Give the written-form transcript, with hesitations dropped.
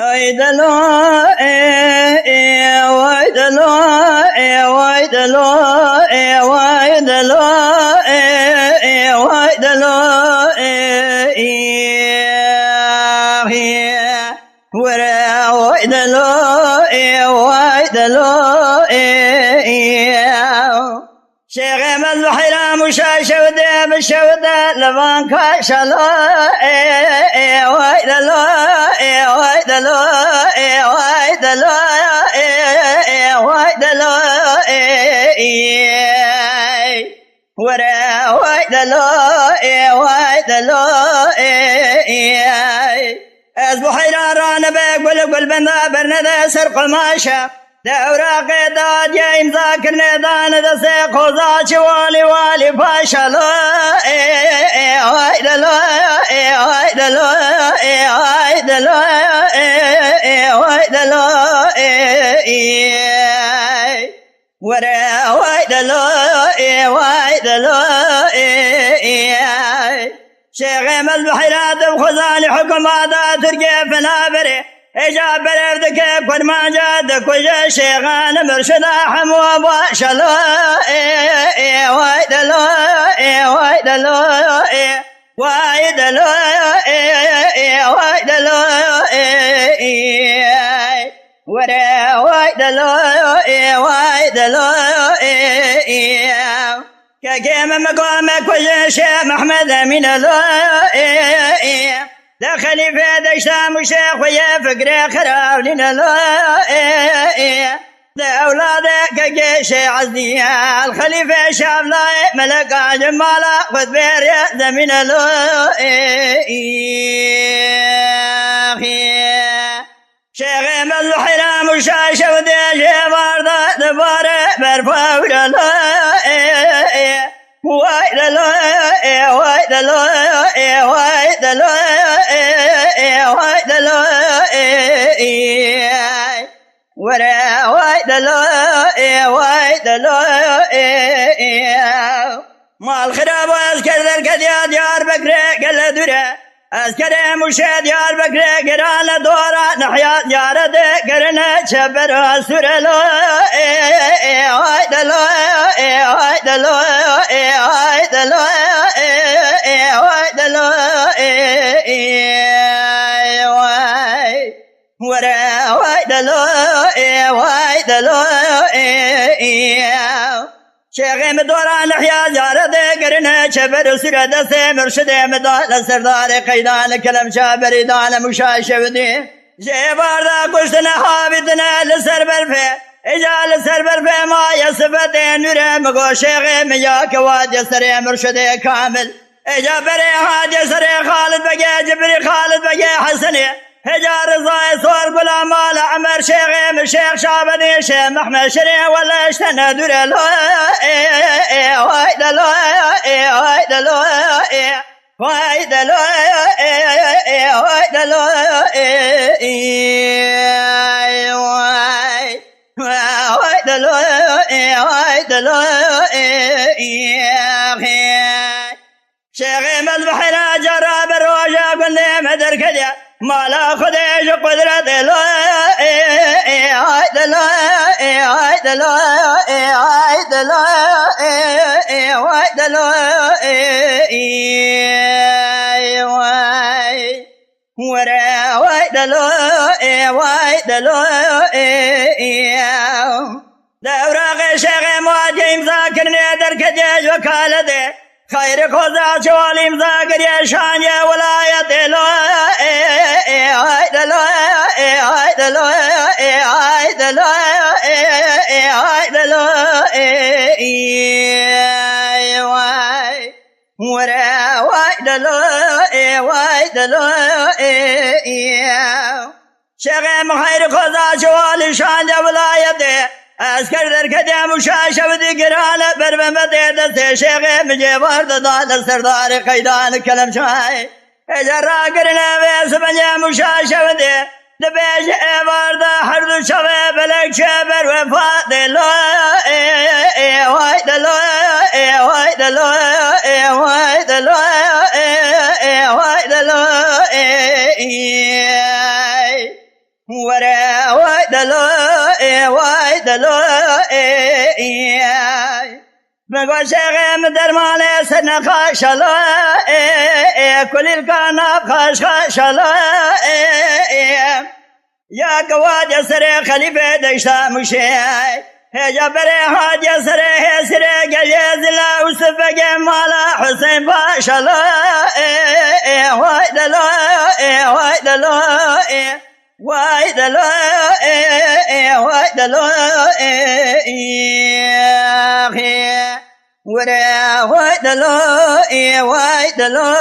ويدلو ويدلو ويدلو ويدلو ويدلو ورا ويدلو ويدلو شيخ مذبحنا مشاشة وديم الشودة لبان كاشلو ويدلو ويدلو ويدلو ويدلو ورا ويدلو ويدلو أصبحنا رانا بقول قل بنا برنا سرق الماشا دورا قيداد يا إمذاكر نيدان دا سيق وزاش والي والي فاشلو ويدلو ويدلو ويدلو ويدلو ورا ويدلو ويدلو شيخ مذبحنا بخزاني حكم هذا ترقى في نابري إجاب بردك كل ما جاد كل شيخان مرشد حمو باشلو ويدلو ويدلو ويدلو ويدلو ورا ويدلو ويدلو كيم مقامك كل شيخ محمد من الله دخلي في دشتام وشيخ ويا فقري خراب لنا لا أولادك جيش عزني الخليفة شاف لا ملك جمالا خذ بير زمين لا شيخ مذبحنا مشاشة وديش بارده دباره برفا ولا لا ويدلو ويدلو ويدلو ويدلو ورا ويدلو ويدلو ما الخراب واسكر ذلك يا ديار بكري قل دوره اسكر مشهد ديار بكري قران دورا نحيا ديار قرنا شبر سرلو ويدلو ويدلو ويدلو ويدلو ورا ويدلو ويدلو شيخ مدورا نحيا ديار قرنا شبر سرد مرشد مدال سردار قيدان كلام شابر دان مشاشه ودي جبار دا كشتنا حابتنا لسر برفه اجال سر برفه ما يصفت نور مغو شيخ ميا كواد يسر مرشد كامل اجا بري هاد يسر خالد بقى جبري خالد بقى حسني هجار رضاي صور غلام على عمر شيخ شيخ شابني شيخ محمد شريع ولا اشتنى دور له ويدلو ويدلو ويدلو ويدلو ويدلو ويدلو شيخ مذبحنا جراب الروجة قلنا مدر كذا ما لا خديش قدرة له ويدلو ويدلو ويدلو ويدلو ورا ويدلو ويدلو دورا شيخ مواجه مذاكرني درك جيج وكالته خير خوزا شوالي مذاكر يا شان يا ولاية لو ويدلو ويدلو ويدلو ويدلو ورا ويدلو ويدلو شيخ خير خوزا شوالي شان يا ولاية اسكر در کدام مشاشه ودی گرانه بر ممده دست شیخ مجه وارد داد سردار قیدان کلم شای اجرا کرنا ویس بنجه مشاشه ودی دبیج وارد هر دو شوه بلک شبر وفاد لو ویدلو ویدلو ویدلو ویدلو ورا ويدلو ويدلو بقول شغم درمان سن خاشلو كل الكناب خاش خاشلو يا قواد سر خليفة دشتا مشي هجا بري حاج سر سر قليز لا وسفق مالا حسين باشلو ويدلو ويدلو ويدلو ويدلو ورا ويدلو ويدلو